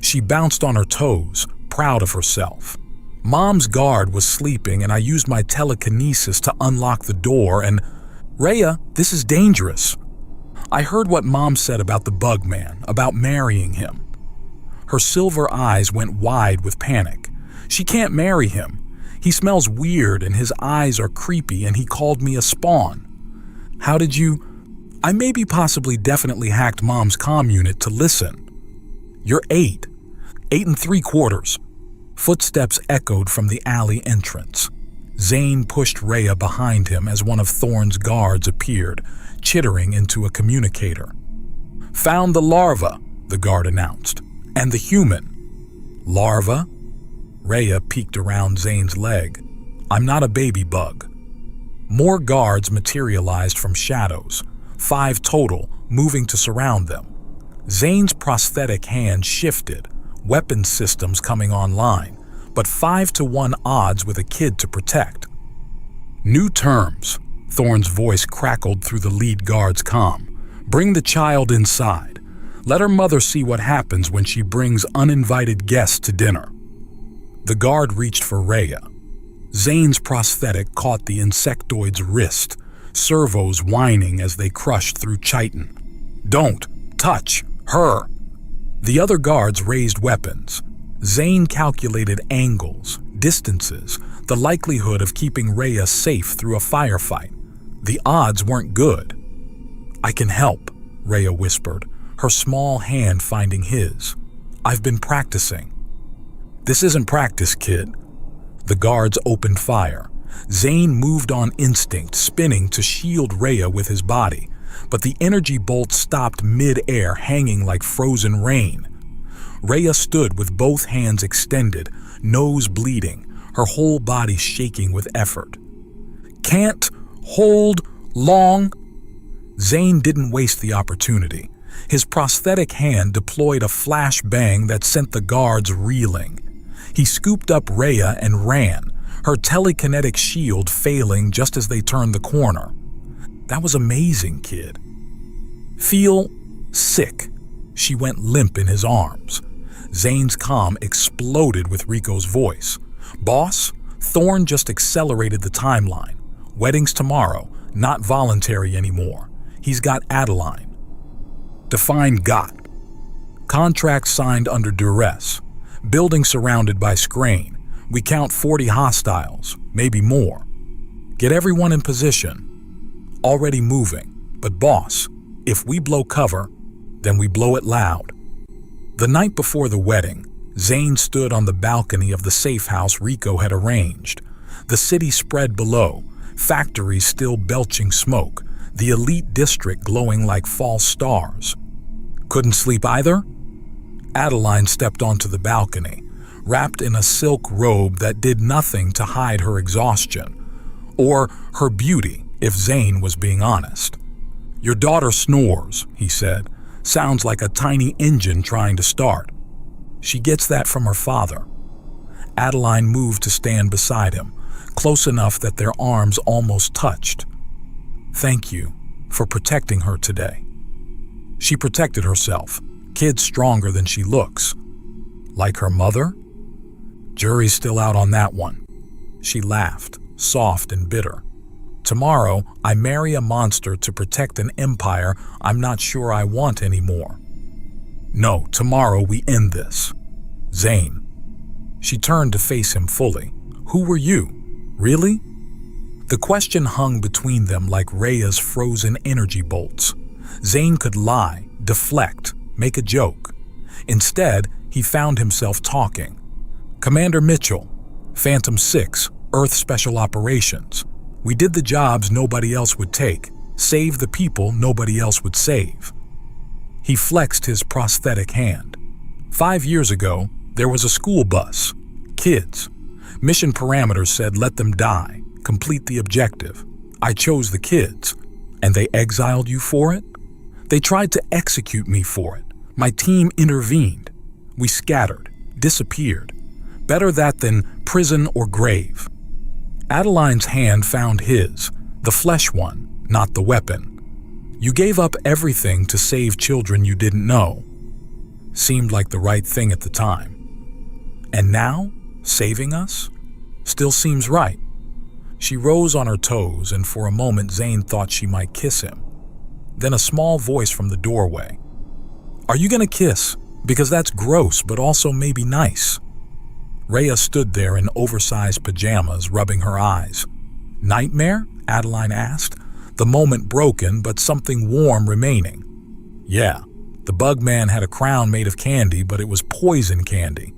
She bounced on her toes, proud of herself. "Mom's guard was sleeping and I used my telekinesis to unlock the door and—" "Rhea, this is dangerous." "I heard what Mom said about the bug man, about marrying him." Her silver eyes went wide with panic. "She can't marry him. He smells weird and his eyes are creepy and he called me a spawn." "How did you—" "I maybe possibly definitely hacked Mom's comm unit to listen." "You're 8. 8 3/4. Footsteps echoed from the alley entrance. Zane pushed Rhea behind him as one of Thorn's guards appeared, chittering into a communicator. "Found the larva," the guard announced. "And the human." "Larva?" Rhea peeked around Zane's leg. "I'm not a baby bug." More guards materialized from shadows, 5 total, moving to surround them. Zane's prosthetic hand shifted, weapon systems coming online, but 5-to-1 odds with a kid to protect. New terms, Thorne's voice crackled through the lead guard's comm. Bring the child inside. Let her mother see what happens when she brings uninvited guests to dinner. The guard reached for Rhea. Zane's prosthetic caught the insectoid's wrist, servos whining as they crushed through chitin. Don't touch her! The other guards raised weapons. Zane calculated angles, distances, the likelihood of keeping Rhea safe through a firefight. The odds weren't good. I can help, Rhea whispered, her small hand finding his. I've been practicing. This isn't practice, kid. The guards opened fire. Zane moved on instinct, spinning to shield Rhea with his body, but the energy bolt stopped mid-air, hanging like frozen rain. Rhea stood with both hands extended, nose bleeding, her whole body shaking with effort. Can't hold long. Zane didn't waste the opportunity. His prosthetic hand deployed a flash bang that sent the guards reeling. He scooped up Rhea and ran, her telekinetic shield failing just as they turned the corner. That was amazing, kid. Feel sick. She went limp in his arms. Zane's comm exploded with Rico's voice. Boss, Thorne just accelerated the timeline. Wedding's tomorrow, not voluntary anymore. He's got Adeline. Define got. Contract signed under duress. Building surrounded by Scrain. We count 40 hostiles, maybe more. Get everyone in position. Already moving. But boss, if we blow cover, then we blow it loud. The night before the wedding, Zane stood on the balcony of the safe house Rico had arranged. The city spread below, factories still belching smoke, the elite district glowing like false stars. Couldn't sleep either? Adeline stepped onto the balcony, wrapped in a silk robe that did nothing to hide her exhaustion, or her beauty, if Zane was being honest. Your daughter snores, he said. Sounds like a tiny engine trying to start. She gets that from her father. Adeline moved to stand beside him, close enough that their arms almost touched. Thank you for protecting her today. She protected herself. Kid stronger than she looks. Like her mother? Jury's still out on that one. She laughed, soft and bitter. Tomorrow, I marry a monster to protect an empire I'm not sure I want anymore. No, tomorrow we end this. Zane. She turned to face him fully. Who were you? Really? The question hung between them like Rhea's frozen energy bolts. Zane could lie, deflect, make a joke. Instead, he found himself talking. Commander Mitchell, Phantom 6, Earth Special Operations. We did the jobs nobody else would take, save the people nobody else would save. He flexed his prosthetic hand. 5 years ago, there was a school bus. Kids. Mission parameters said let them die, complete the objective. I chose the kids. And they exiled you for it? They tried to execute me for it. My team intervened. We scattered, disappeared. Better that than prison or grave. Adeline's hand found his, the flesh one, not the weapon. You gave up everything to save children you didn't know. Seemed like the right thing at the time. And now, saving us? Still seems right. She rose on her toes, and for a moment Zane thought she might kiss him. Then a small voice from the doorway. Are you gonna kiss? Because that's gross, but also maybe nice. Rhea stood there in oversized pajamas, rubbing her eyes. Nightmare? Adeline asked, the moment broken, but something warm remaining. Yeah, the bug man had a crown made of candy, but it was poison candy.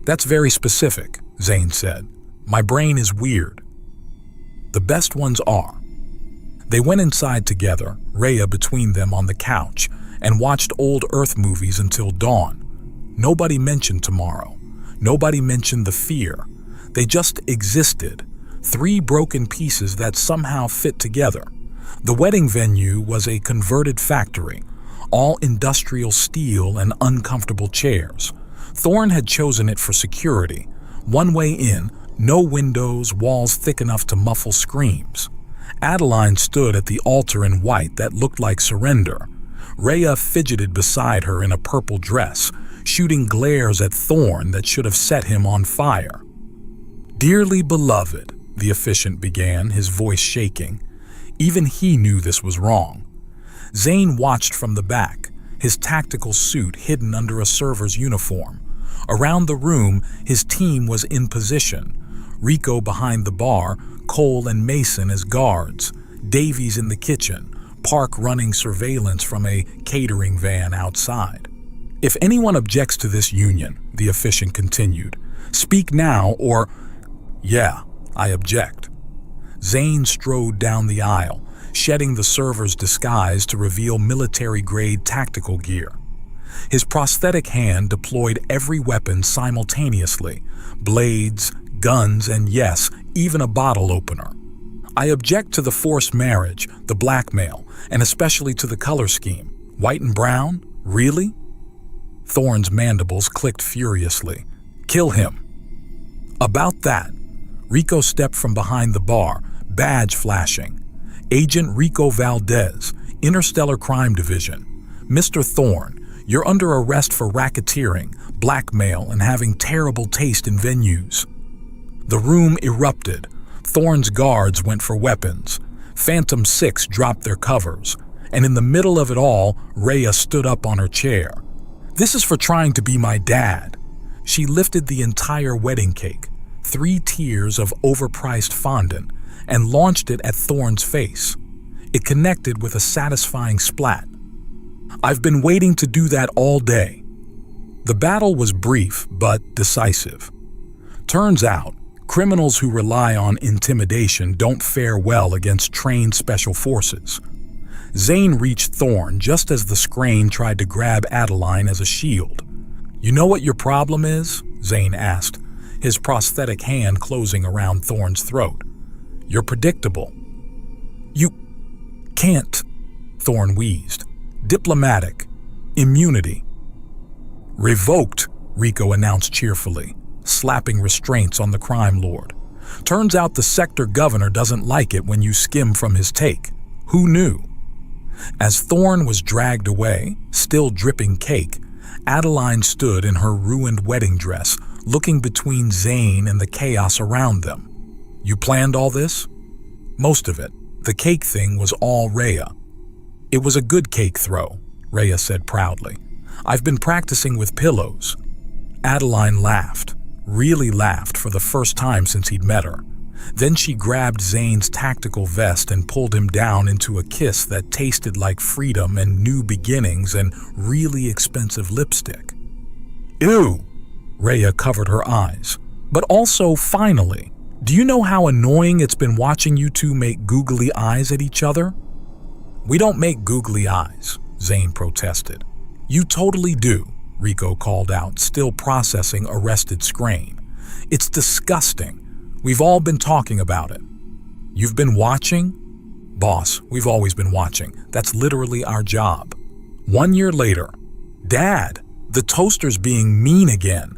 That's very specific, Zane said. My brain is weird. The best ones are. They went inside together, Rhea between them on the couch, and watched old Earth movies until dawn. Nobody mentioned tomorrow. Nobody mentioned the fear. They just existed, 3 broken pieces that somehow fit together. The wedding venue was a converted factory. all industrial steel and uncomfortable chairs. Thorn had chosen it for security. One way in, no windows, walls thick enough to muffle screams. Adeline stood at the altar in white that looked like surrender. Rhea fidgeted beside her in a purple dress, shooting glares at Thorn that should have set him on fire. "Dearly beloved," the officiant began, his voice shaking. Even he knew this was wrong. Zane watched from the back, his tactical suit hidden under a server's uniform. Around the room, his team was in position. Rico behind the bar, Cole and Mason as guards, Davies in the kitchen, Park running surveillance from a catering van outside. "If anyone objects to this union," the officiant continued, "speak now or—" "Yeah, I object." Zane strode down the aisle, shedding the server's disguise to reveal military-grade tactical gear. His prosthetic hand deployed every weapon simultaneously: blades, guns, and yes, even a bottle opener. "I object to the forced marriage, the blackmail, and especially to the color scheme. White and brown? Really?" Thorn's mandibles clicked furiously. "Kill him." "About that." Rico stepped from behind the bar, badge flashing. "Agent Rico Valdez, Interstellar Crime Division. Mr. Thorn, you're under arrest for racketeering, blackmail, and having terrible taste in venues." The room erupted. Thorn's guards went for weapons. Phantom 6 dropped their covers. And in the middle of it all, Rhea stood up on her chair. "This is for trying to be my dad." She lifted the entire wedding cake, 3 tiers of overpriced fondant, and launched it at Thorn's face. It connected with a satisfying splat. "I've been waiting to do that all day." The battle was brief but decisive. Turns out, criminals who rely on intimidation don't fare well against trained special forces. Zane reached Thorn just as the Scrane tried to grab Adeline as a shield. "You know what your problem is?" Zane asked, his prosthetic hand closing around Thorn's throat. "You're predictable." "You can't," Thorn wheezed. "Diplomatic. Immunity." "Revoked," Rico announced cheerfully, slapping restraints on the crime lord. "Turns out the sector governor doesn't like it when you skim from his take. Who knew?" As Thorn was dragged away, still dripping cake, Adeline stood in her ruined wedding dress, looking between Zane and the chaos around them. "You planned all this?" "Most of it. The cake thing was all Rhea." "It was a good cake throw," Rhea said proudly. "I've been practicing with pillows." Adeline laughed, really laughed for the first time since he'd met her. Then she grabbed Zane's tactical vest and pulled him down into a kiss that tasted like freedom and new beginnings and really expensive lipstick. "Ew!" Rhea covered her eyes. "But also, finally, do you know how annoying it's been watching you two make googly eyes at each other?" "We don't make googly eyes," Zane protested. "You totally do," Rico called out, still processing arrested Scrane. "It's disgusting. We've all been talking about it." "You've been watching?" "Boss, we've always been watching. That's literally our job." 1 year later. "Dad, the toaster's being mean again."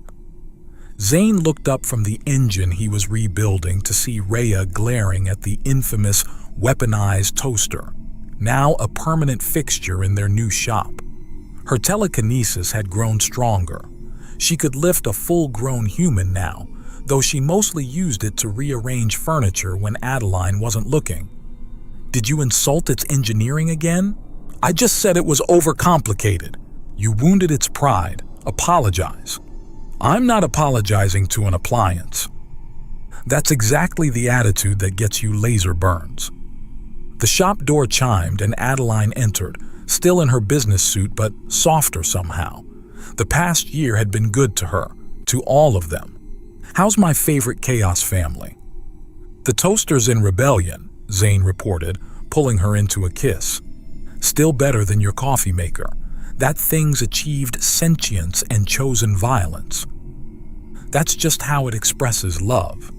Zane looked up from the engine he was rebuilding to see Rhea glaring at the infamous weaponized toaster, now a permanent fixture in their new shop. Her telekinesis had grown stronger. She could lift a full-grown human now, though she mostly used it to rearrange furniture when Adeline wasn't looking. "Did you insult its engineering again?" "I just said it was overcomplicated." "You wounded its pride. Apologize." "I'm not apologizing to an appliance." That's exactly the attitude that gets you laser burns. The shop door chimed and Adeline entered, still in her business suit but softer somehow. The past year had been good to her, to all of them. "How's my favorite Chaos family?" "The toaster's in rebellion," Zane reported, pulling her into a kiss. "Still better than your coffee maker. That thing's achieved sentience and chosen violence." That's just how it expresses love.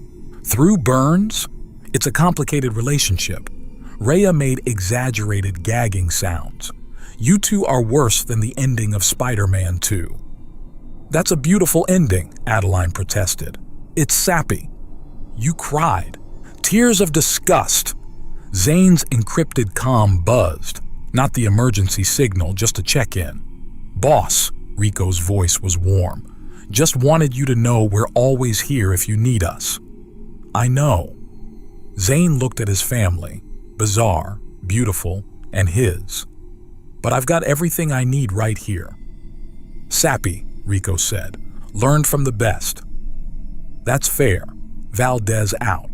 Through burns? It's a complicated relationship. Rhea made exaggerated gagging sounds. You two are worse than the ending of Spider-Man 2. That's a beautiful ending, Adeline protested. It's sappy. You cried. Tears of disgust. Zane's encrypted comm buzzed. Not the emergency signal, just a check-in. Boss, Rico's voice was warm. Just wanted you to know we're always here if you need us. I know. Zane looked at his family. Bizarre, beautiful, and his. But I've got everything I need right here. Sappy, Rico said. Learned from the best. That's fair. Valdez out.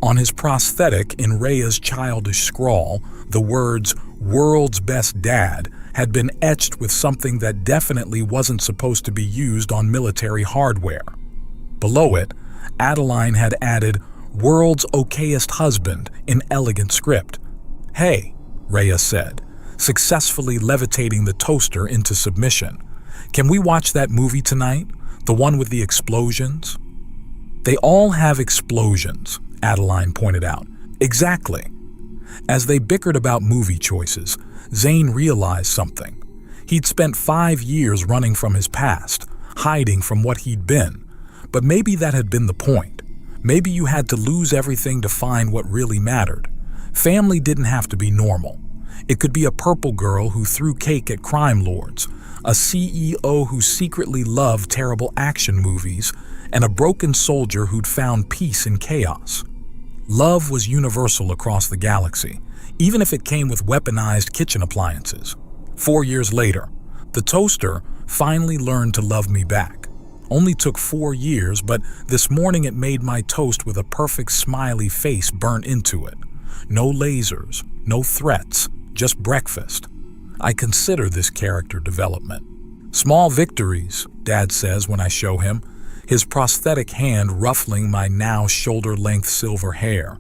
On his prosthetic in Rhea's childish scrawl, the words, "World's Best Dad," had been etched with something that definitely wasn't supposed to be used on military hardware. Below it, Adeline had added, "World's Okayest Husband," in elegant script. Hey, Rhea said, successfully levitating the toaster into submission. Can we watch that movie tonight? The one with the explosions? They all have explosions, Adeline pointed out. Exactly. As they bickered about movie choices, Zane realized something. He'd spent 5 years running from his past, hiding from what he'd been. But maybe that had been the point. Maybe you had to lose everything to find what really mattered. Family didn't have to be normal. It could be a purple girl who threw cake at crime lords, a CEO who secretly loved terrible action movies, and a broken soldier who'd found peace in chaos. Love was universal across the galaxy, even if it came with weaponized kitchen appliances. 4 years later, the toaster finally learned to love me back. Only took 4 years, but this morning it made my toast with a perfect smiley face burnt into it. No lasers, no threats, just breakfast. I consider this character development. Small victories, Dad says when I show him, his prosthetic hand ruffling my now shoulder-length silver hair.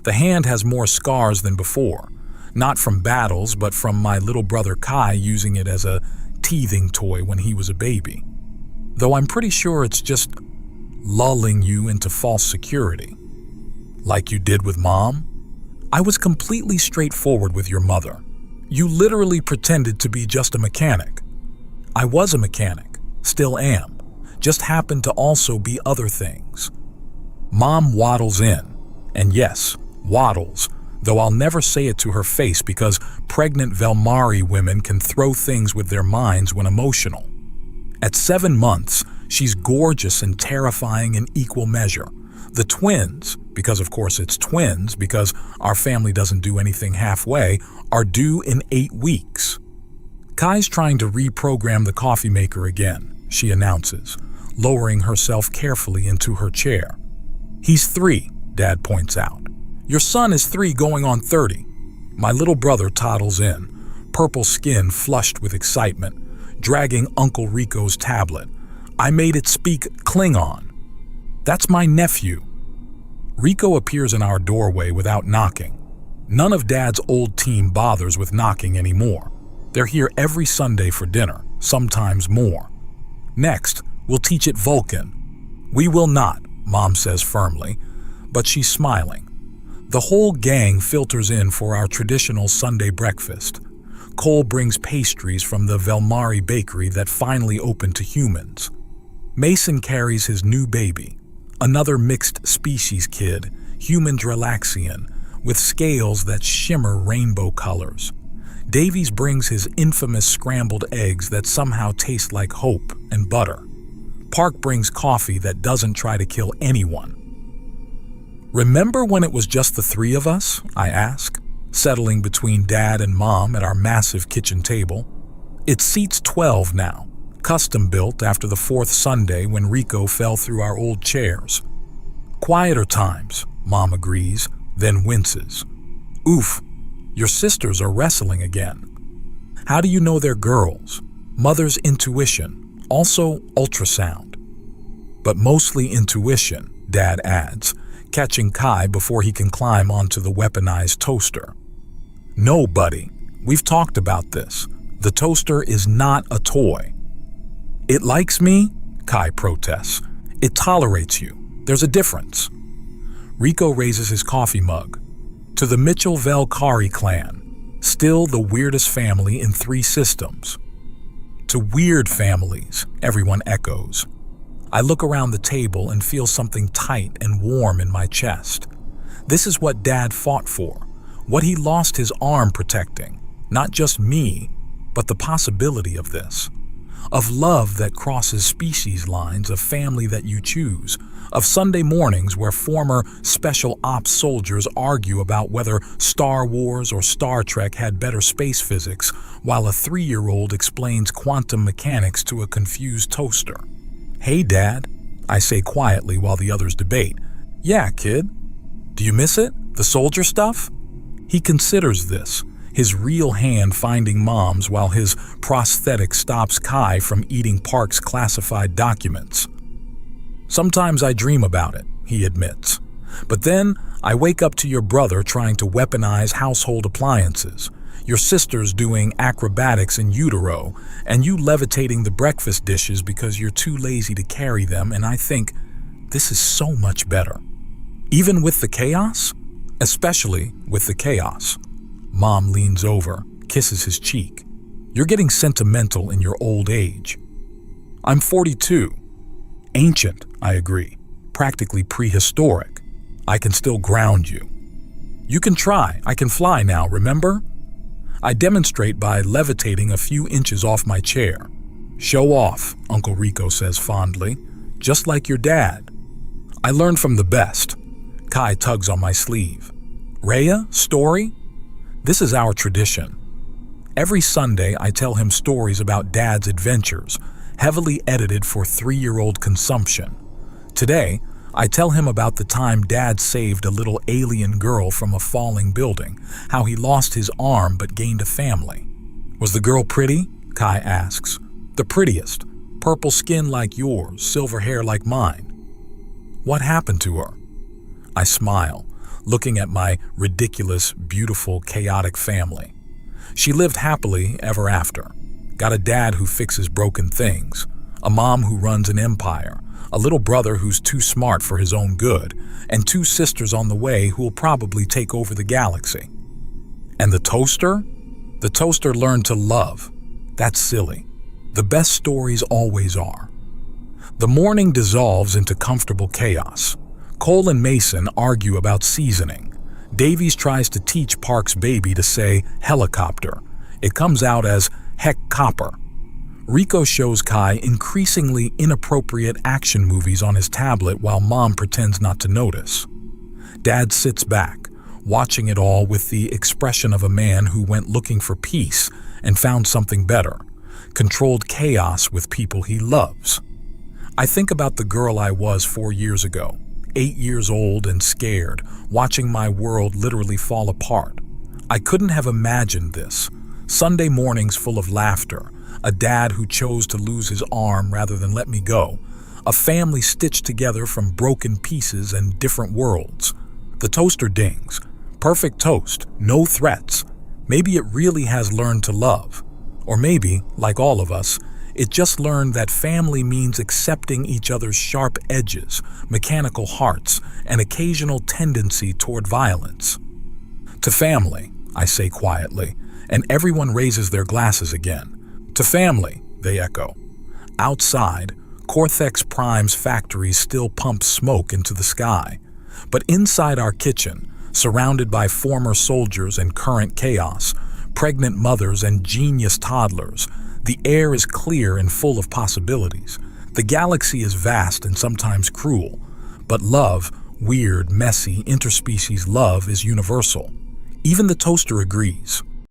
The hand has more scars than before, not from battles, but from my little brother Kai using it as a teething toy when he was a baby. Though I'm pretty sure it's just lulling you into false security. Like you did with Mom? I was completely straightforward with your mother. You literally pretended to be just a mechanic. I was a mechanic, still am. Just happened to also be other things. Mom waddles in, and yes, waddles, though I'll never say it to her face because pregnant Velmari women can throw things with their minds when emotional. At 7 months, she's gorgeous and terrifying in equal measure. The twins, because of course it's twins, because our family doesn't do anything halfway, are due in 8 weeks. Kai's trying to reprogram the coffee maker again, she announces, lowering herself carefully into her chair. He's 3, Dad points out. Your son is 3 going on 30. My little brother toddles in, purple skin flushed with excitement, dragging Uncle Rico's tablet. I made it speak Klingon. That's my nephew. Rico appears in our doorway without knocking. None of Dad's old team bothers with knocking anymore. They're here every Sunday for dinner, sometimes more. Next, we'll teach it Vulcan. We will not, Mom says firmly, but she's smiling. The whole gang filters in for our traditional Sunday breakfast. Cole brings pastries from the Velmari bakery that finally opened to humans. Mason carries his new baby, another mixed species kid, human Dralaxian, with scales that shimmer rainbow colors. Davies brings his infamous scrambled eggs that somehow taste like hope and butter. Park brings coffee that doesn't try to kill anyone. Remember when it was just the 3 of us? I ask, settling between Dad and Mom at our massive kitchen table. It seats 12 now, custom built after the 4th Sunday when Rico fell through our old chairs. Quieter times, Mom agrees, then winces. Oof, your sisters are wrestling again. How do you know they're girls? Mother's intuition, also ultrasound. But mostly intuition, Dad adds, catching Kai before he can climb onto the weaponized toaster. No, buddy, we've talked about this. The toaster is not a toy. It likes me, Kai protests. It tolerates you. There's a difference. Rico raises his coffee mug. To the Mitchell-Velkari clan. Still the weirdest family in 3 systems. To weird families, everyone echoes. I look around the table and feel something tight and warm in my chest. This is what Dad fought for, what he lost his arm protecting, not just me, but the possibility of this. Of love that crosses species lines, of family that you choose, of Sunday mornings where former special ops soldiers argue about whether Star Wars or Star Trek had better space physics, while a 3-year-old explains quantum mechanics to a confused toaster. "Hey, Dad," I say quietly while the others debate. "Yeah, kid. Do you miss it? The soldier stuff?" He considers this, his real hand finding Mom's while his prosthetic stops Kai from eating Park's classified documents. "Sometimes I dream about it," he admits. "But then I wake up to your brother trying to weaponize household appliances, your sisters doing acrobatics in utero, and you levitating the breakfast dishes because you're too lazy to carry them, and I think, this is so much better. Even with the chaos? Especially with the chaos." Mom leans over, kisses his cheek. "You're getting sentimental in your old age." "I'm 42. Ancient," I agree. "Practically prehistoric. I can still ground you." "You can try. I can fly now, remember?" I demonstrate by levitating a few inches off my chair. "Show off," Uncle Rico says fondly. "Just like your dad." "I learned from the best." Kai tugs on my sleeve. "Rhea, story?" This is our tradition. Every Sunday I tell him stories about Dad's adventures, heavily edited for 3-year-old consumption. Today, I tell him about the time Dad saved a little alien girl from a falling building, how he lost his arm but gained a family. "Was the girl pretty?" Kai asks. "The prettiest. Purple skin like yours, silver hair like mine." "What happened to her?" I smile, looking at my ridiculous, beautiful, chaotic family. "She lived happily ever after. Got a dad who fixes broken things, a mom who runs an empire, a little brother who's too smart for his own good, and 2 sisters on the way who'll probably take over the galaxy." "And the toaster?" "The toaster learned to love. That's silly. The best stories always are." The morning dissolves into comfortable chaos. Cole and Mason argue about seasoning. Davies tries to teach Park's baby to say helicopter. It comes out as heck copper. Rico shows Kai increasingly inappropriate action movies on his tablet while Mom pretends not to notice. Dad sits back, watching it all with the expression of a man who went looking for peace and found something better, controlled chaos with people he loves. I think about the girl I was 4 years ago, 8 years old and scared, watching my world literally fall apart. I couldn't have imagined this. Sunday mornings full of laughter, a dad who chose to lose his arm rather than let me go, a family stitched together from broken pieces and different worlds. The toaster dings. Perfect toast, no threats. Maybe it really has learned to love. Or maybe, like all of us, it just learned that family means accepting each other's sharp edges, mechanical hearts, and occasional tendency toward violence. "To family," I say quietly, and everyone raises their glasses again. "To family," they echo. Outside, Cortex Prime's factories still pump smoke into the sky. But inside our kitchen, surrounded by former soldiers and current chaos, pregnant mothers and genius toddlers, the air is clear and full of possibilities. The galaxy is vast and sometimes cruel, but love, weird, messy, interspecies love, is universal. Even the toaster agrees.